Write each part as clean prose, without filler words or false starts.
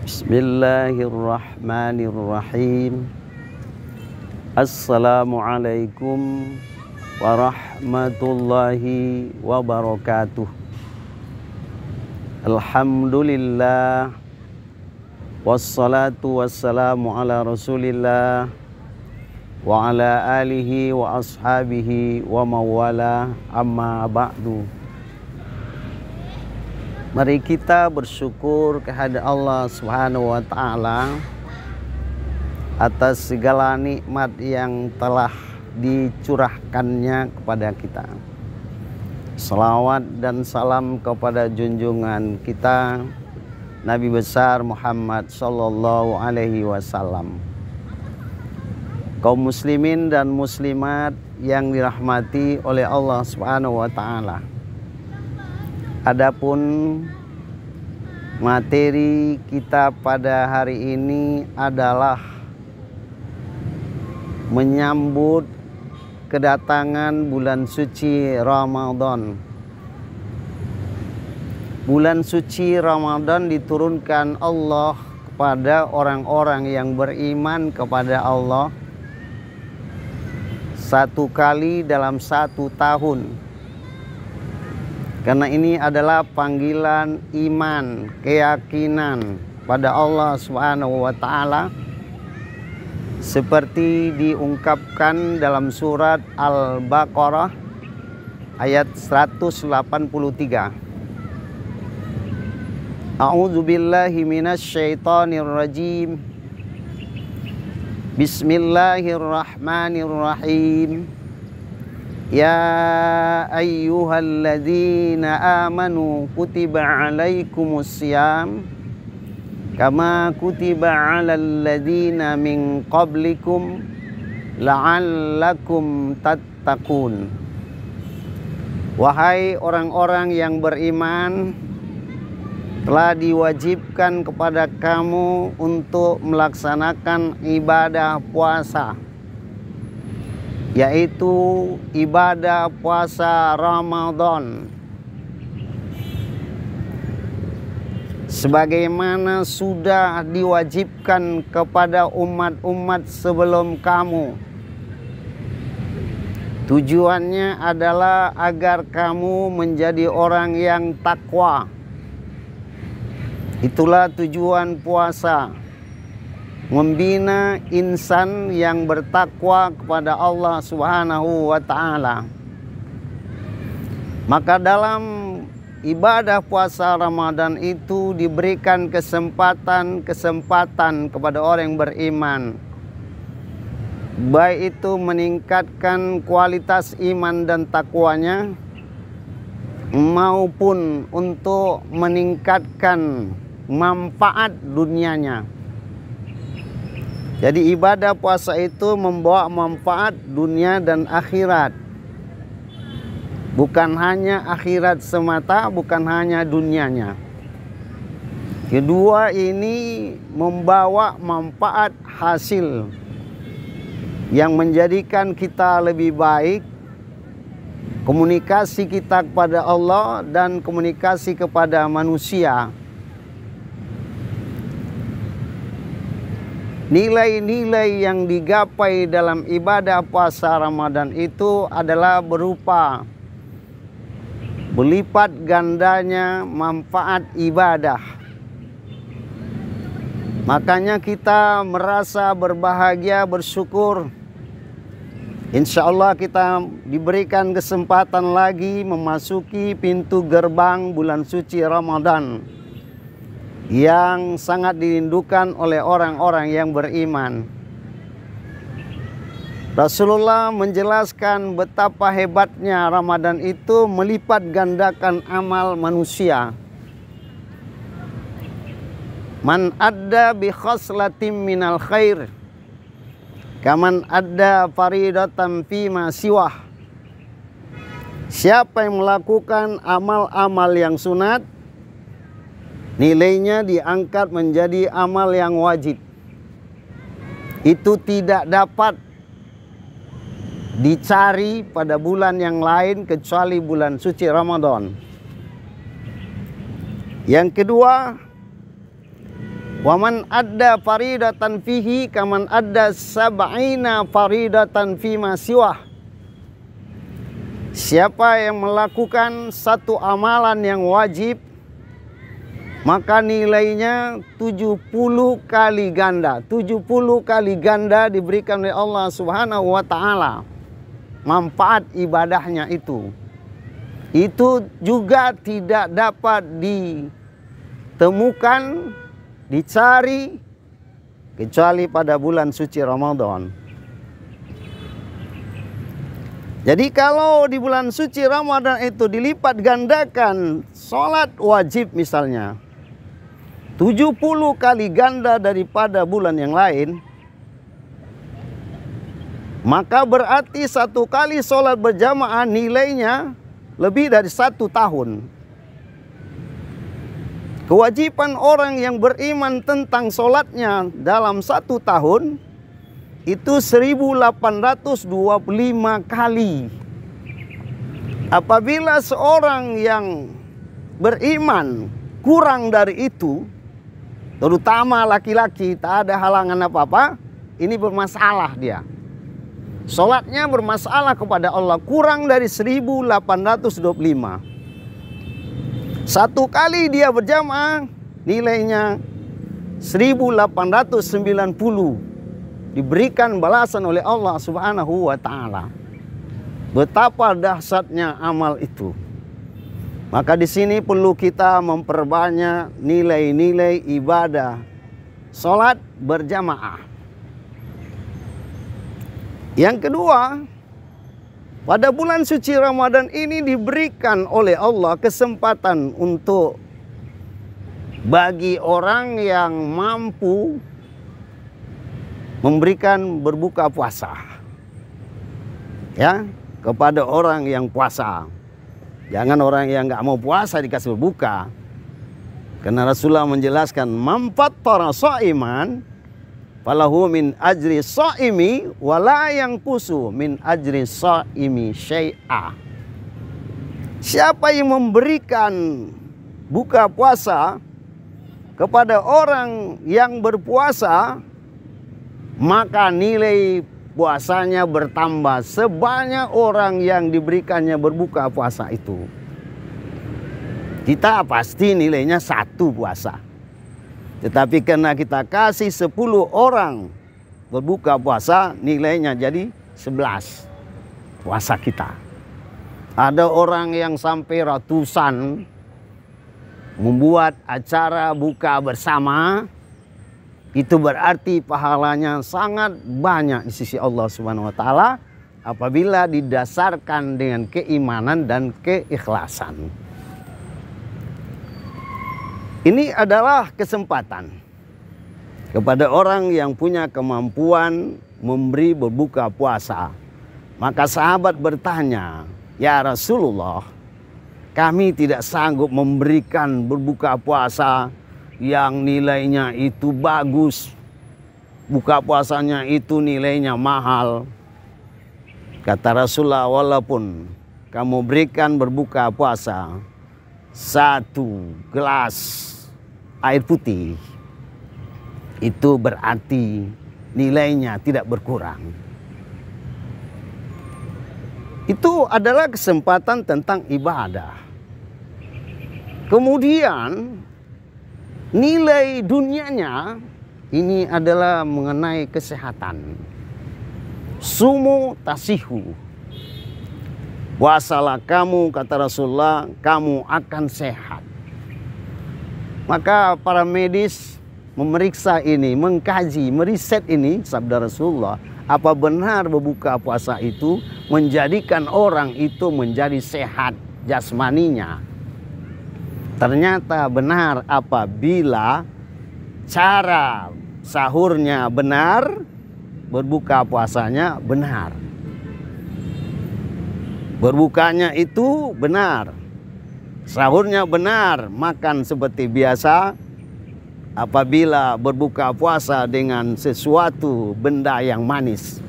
Bismillahirrahmanirrahim. Assalamualaikum warahmatullahi wabarakatuh. Alhamdulillah, wassalatu wassalamu ala rasulillah wa ala alihi wa ashabihi wa mawala, amma ba'du. Mari kita bersyukur kehadirat Allah Subhanahu wa Ta'ala atas segala nikmat yang telah dicurahkannya kepada kita. Salawat dan salam kepada junjungan kita Nabi besar Muhammad sallallahu alaihi wasallam. Kaum muslimin dan muslimat yang dirahmati oleh Allah Subhanahu wa Ta'ala. Adapun materi kita pada hari ini adalah menyambut kedatangan bulan suci Ramadan. Bulan suci Ramadan diturunkan Allah kepada orang-orang yang beriman kepada Allah satu kali dalam satu tahun. Karena ini adalah panggilan iman, keyakinan pada Allah Subhanahu wa Ta'ala, seperti diungkapkan dalam surat Al-Baqarah ayat 183. A'udzubillahi minasyaitonir rajim. Bismillahirrahmanirrahim. Ya ayyuhalladzina amanu kutiba alaikumussyam kama kutiba alal ladzina min qablikum la'allakum tattaqun. Wahai orang-orang yang beriman, telah diwajibkan kepada kamu untuk melaksanakan ibadah puasa, yaitu ibadah puasa Ramadan, sebagaimana sudah diwajibkan kepada umat-umat sebelum kamu. Tujuannya adalah agar kamu menjadi orang yang takwa. Itulah tujuan puasa, membina insan yang bertakwa kepada Allah Subhanahu wa Ta'ala. Maka dalam ibadah puasa Ramadan itu diberikan kesempatan kepada orang yang beriman, baik itu meningkatkan kualitas iman dan takwanya, maupun untuk meningkatkan manfaat dunianya. Jadi ibadah puasa itu membawa manfaat dunia dan akhirat. Bukan hanya akhirat semata, bukan hanya dunianya. Kedua ini membawa manfaat hasil yang menjadikan kita lebih baik, komunikasi kita kepada Allah dan komunikasi kepada manusia. Nilai-nilai yang digapai dalam ibadah puasa Ramadan itu adalah berupa berlipat gandanya manfaat ibadah. Makanya kita merasa berbahagia, bersyukur. Insya Allah kita diberikan kesempatan lagi memasuki pintu gerbang bulan suci Ramadan yang sangat dirindukan oleh orang-orang yang beriman. Rasulullah menjelaskan betapa hebatnya Ramadan itu melipat gandakan amal manusia. Man adda bi khaslatim minal khair kaman adda faridatan fima siwah. Siapa yang melakukan amal-amal yang sunat, nilainya diangkat menjadi amal yang wajib. Itu tidak dapat dicari pada bulan yang lain kecuali bulan suci Ramadan. Yang kedua, Wa man adda faridatan fihi kaman adda sab'ina faridatan fima siwah. Siapa yang melakukan satu amalan yang wajib, maka nilainya 70 kali ganda. 70 kali ganda diberikan oleh Allah Subhanahu wa ta'ala. Manfaat ibadahnya itu. Itu juga tidak dapat ditemukan, dicari, kecuali pada bulan suci Ramadan. Jadi kalau di bulan suci Ramadan itu dilipat gandakan sholat wajib misalnya 70 kali ganda daripada bulan yang lain, maka berarti satu kali sholat berjamaah nilainya lebih dari 1 tahun. Kewajiban orang yang beriman tentang sholatnya dalam 1 tahun itu 1825 kali. Apabila seorang yang beriman kurang dari itu, terutama laki-laki, tak ada halangan apa-apa, ini bermasalah dia. Sholatnya bermasalah kepada Allah, kurang dari 1825. Satu kali dia berjamaah nilainya 1890. Diberikan balasan oleh Allah Subhanahu wa ta'ala. Betapa dahsyatnya amal itu. Maka di sini perlu kita memperbanyak nilai-nilai ibadah salat berjamaah. Yang kedua, pada bulan suci Ramadan ini diberikan oleh Allah kesempatan untuk bagi orang yang mampu memberikan berbuka puasa, ya, kepada orang yang puasa. Jangan orang yang nggak mau puasa dikasih berbuka. Karena Rasulullah menjelaskan, man fattara sha'iman falahu min ajri sha'imi wa la yanqusu min ajri sha'imi syai'a. Siapa yang memberikan buka puasa kepada orang yang berpuasa, maka nilai puasanya bertambah sebanyak orang yang diberikannya berbuka puasa itu. Kita pasti nilainya 1 puasa. Tetapi karena kita kasih 10 orang berbuka puasa, nilainya jadi 11 puasa kita. Ada orang yang sampai ratusan membuat acara buka bersama. Itu berarti pahalanya sangat banyak di sisi Allah Subhanahu wa ta'ala apabila didasarkan dengan keimanan dan keikhlasan. Ini adalah kesempatan kepada orang yang punya kemampuan memberi berbuka puasa. Maka sahabat bertanya, "Ya Rasulullah, kami tidak sanggup memberikan berbuka puasa yang nilainya itu bagus, buka puasanya itu nilainya mahal." Kata Rasulullah, walaupun kamu berikan berbuka puasa 1 gelas air putih, itu berarti nilainya tidak berkurang. Itu adalah kesempatan tentang ibadah. Kemudian nilai dunianya ini adalah mengenai kesehatan. Sumu tasihu. Puasalah kamu, kata Rasulullah, kamu akan sehat. Maka para medis memeriksa ini, mengkaji, meriset ini, sabda Rasulullah, apa benar berbuka puasa itu menjadikan orang itu menjadi sehat jasmaninya. Ternyata benar apabila cara sahurnya benar, berbuka puasanya benar. Berbukanya itu benar, sahurnya benar, makan seperti biasa. Apabila berbuka puasa dengan sesuatu benda yang manis,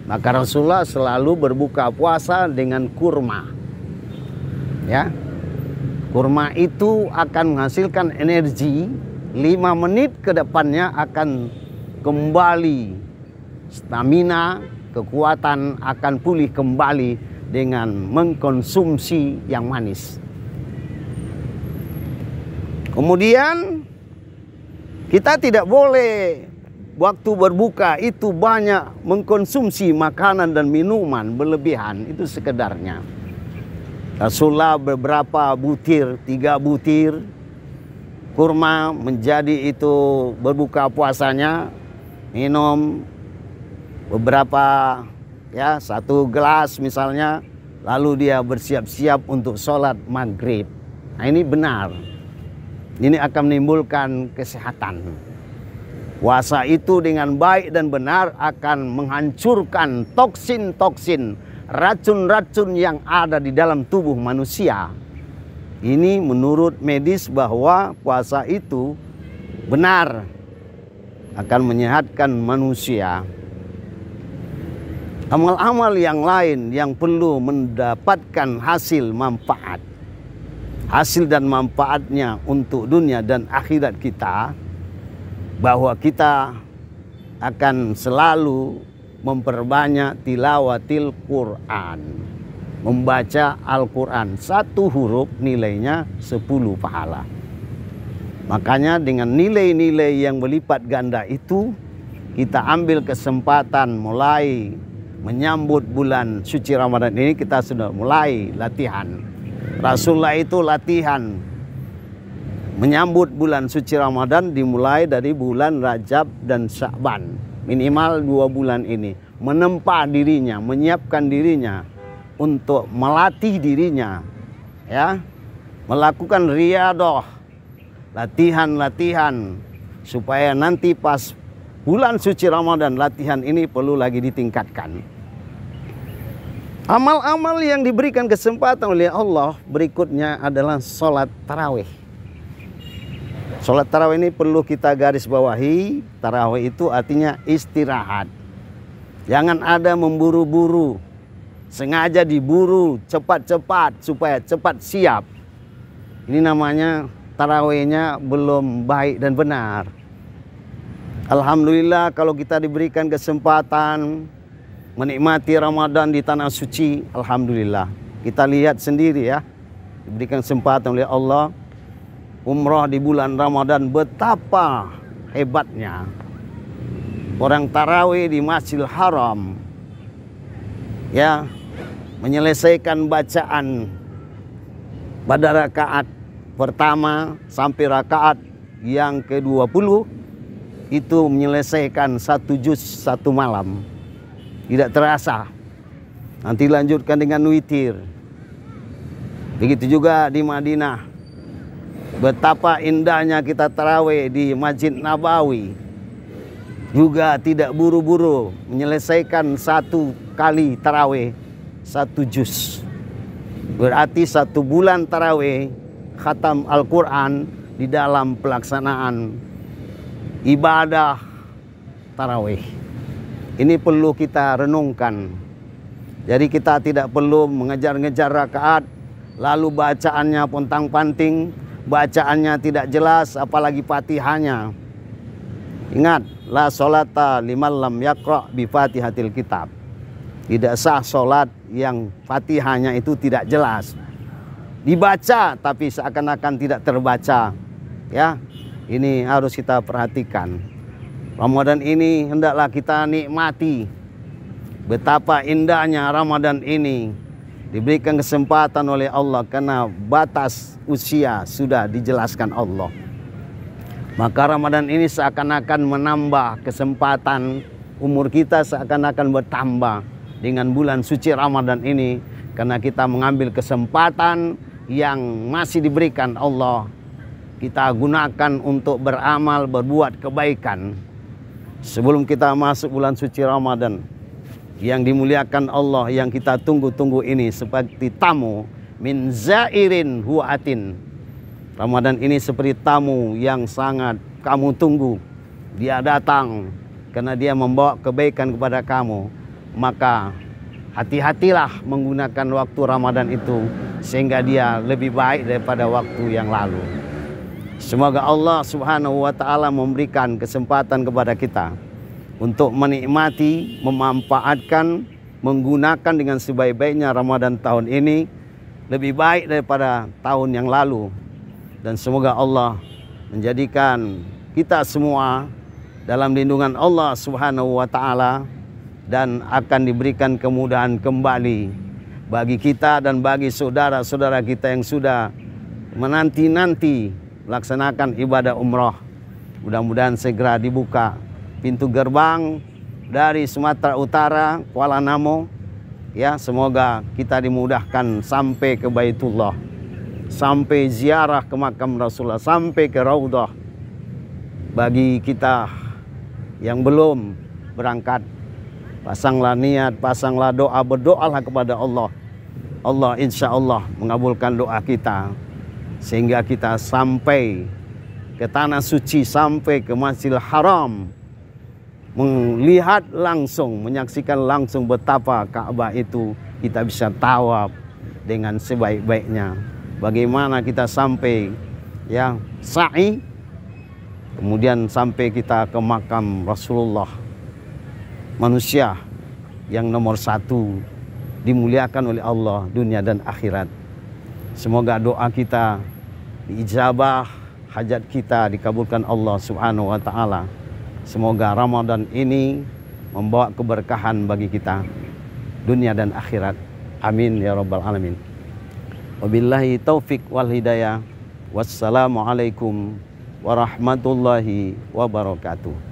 maka Rasulullah selalu berbuka puasa dengan kurma. Ya, kurma itu akan menghasilkan energi 5 menit ke depannya akan kembali stamina, kekuatan akan pulih kembali dengan mengkonsumsi yang manis. Kemudian kita tidak boleh waktu berbuka itu banyak mengkonsumsi makanan dan minuman berlebihan, itu sekedarnya. Rasulullah beberapa butir, 3 butir kurma menjadi itu berbuka puasanya, minum beberapa, ya 1 gelas misalnya, lalu dia bersiap-siap untuk sholat maghrib. Nah ini benar, ini akan menimbulkan kesehatan. Puasa itu dengan baik dan benar akan menghancurkan toksin-toksin, racun-racun yang ada di dalam tubuh manusia. Ini menurut medis bahwa puasa itu benar akan menyehatkan manusia. Amal-amal yang lain yang perlu mendapatkan hasil manfaat, hasil dan manfaatnya untuk dunia dan akhirat kita, bahwa kita akan selalu memperbanyak tilawatil Quran. Membaca Al-Quran, 1 huruf nilainya 10 pahala. Makanya dengan nilai-nilai yang berlipat ganda itu, kita ambil kesempatan mulai menyambut bulan suci Ramadan ini, kita sudah mulai latihan. Rasulullah itu latihan menyambut bulan suci Ramadan dimulai dari bulan Rajab dan Sya'ban. Minimal 2 bulan ini. Menempa dirinya, menyiapkan dirinya untuk melatih dirinya, ya, melakukan riyadah, latihan-latihan, supaya nanti pas bulan suci Ramadan latihan ini perlu lagi ditingkatkan. Amal-amal yang diberikan kesempatan oleh Allah berikutnya adalah sholat tarawih. Sholat tarawih ini perlu kita garis bawahi. Tarawih itu artinya istirahat. Jangan ada memburu-buru, sengaja diburu cepat-cepat supaya cepat siap. Ini namanya tarawihnya belum baik dan benar. Alhamdulillah kalau kita diberikan kesempatan menikmati Ramadan di tanah suci, alhamdulillah. Kita lihat sendiri ya, diberikan kesempatan oleh Allah umrah di bulan Ramadan, betapa hebatnya. Orang tarawih di Masjidil Haram, ya, menyelesaikan bacaan pada rakaat pertama sampai rakaat yang ke-20 itu menyelesaikan 1 juz 1 malam. Tidak terasa. Nanti lanjutkan dengan witir. Begitu juga di Madinah. Betapa indahnya kita tarawih di Masjid Nabawi. Juga tidak buru-buru menyelesaikan 1 kali tarawih 1 juz. Berarti 1 bulan tarawih khatam Al-Quran di dalam pelaksanaan ibadah tarawih. Ini perlu kita renungkan. Jadi kita tidak perlu mengejar-ngejar rakaat, lalu bacaannya pontang-panting, bacaannya tidak jelas, apalagi Fatihahnya. Ingat, la sholata liman lam yaqra bi Fatihatil kitab. Tidak sah sholat yang Fatihahnya itu tidak jelas. Dibaca tapi seakan-akan tidak terbaca. Ya, ini harus kita perhatikan. Ramadan ini hendaklah kita nikmati. Betapa indahnya Ramadan ini. Diberikan kesempatan oleh Allah karena batas usia sudah dijelaskan Allah. Maka Ramadan ini seakan-akan menambah kesempatan, umur kita seakan-akan bertambah dengan bulan suci Ramadan ini. Karena kita mengambil kesempatan yang masih diberikan Allah, kita gunakan untuk beramal, berbuat kebaikan. Sebelum kita masuk bulan suci Ramadan yang dimuliakan Allah, yang kita tunggu-tunggu ini seperti tamu min zairin huatin. Ramadan ini seperti tamu yang sangat kamu tunggu. Dia datang karena dia membawa kebaikan kepada kamu. Maka hati-hatilah menggunakan waktu Ramadan itu sehingga dia lebih baik daripada waktu yang lalu. Semoga Allah Subhanahu wa taala memberikan kesempatan kepada kita untuk menikmati, memanfaatkan, menggunakan dengan sebaik-baiknya Ramadan tahun ini, lebih baik daripada tahun yang lalu. Dan semoga Allah menjadikan kita semua dalam lindungan Allah Subhanahu wa taala dan akan diberikan kemudahan kembali bagi kita dan bagi saudara-saudara kita yang sudah menanti-nanti melaksanakan ibadah umrah. Mudah-mudahan segera dibuka pintu gerbang dari Sumatera Utara, Kuala Namu. Ya, semoga kita dimudahkan sampai ke Baitullah, sampai ziarah ke makam Rasulullah, sampai ke Raudhah. Bagi kita yang belum berangkat, pasanglah niat, pasanglah doa, berdoalah kepada Allah. Allah insya Allah mengabulkan doa kita, sehingga kita sampai ke tanah suci, sampai ke Masjidil Haram, melihat langsung, menyaksikan langsung betapa Ka'bah itu kita bisa tawaf dengan sebaik-baiknya. Bagaimana kita sampai ya sa'i, kemudian sampai kita ke makam Rasulullah, manusia yang nomor satu, dimuliakan oleh Allah dunia dan akhirat. Semoga doa kita diijabah, hajat kita dikabulkan Allah Subhanahu wa taala. Semoga Ramadan ini membawa keberkahan bagi kita dunia dan akhirat. Amin ya rabbal alamin. Wabillahi taufik wal hidayah. Wassalamualaikum warahmatullahi wabarakatuh.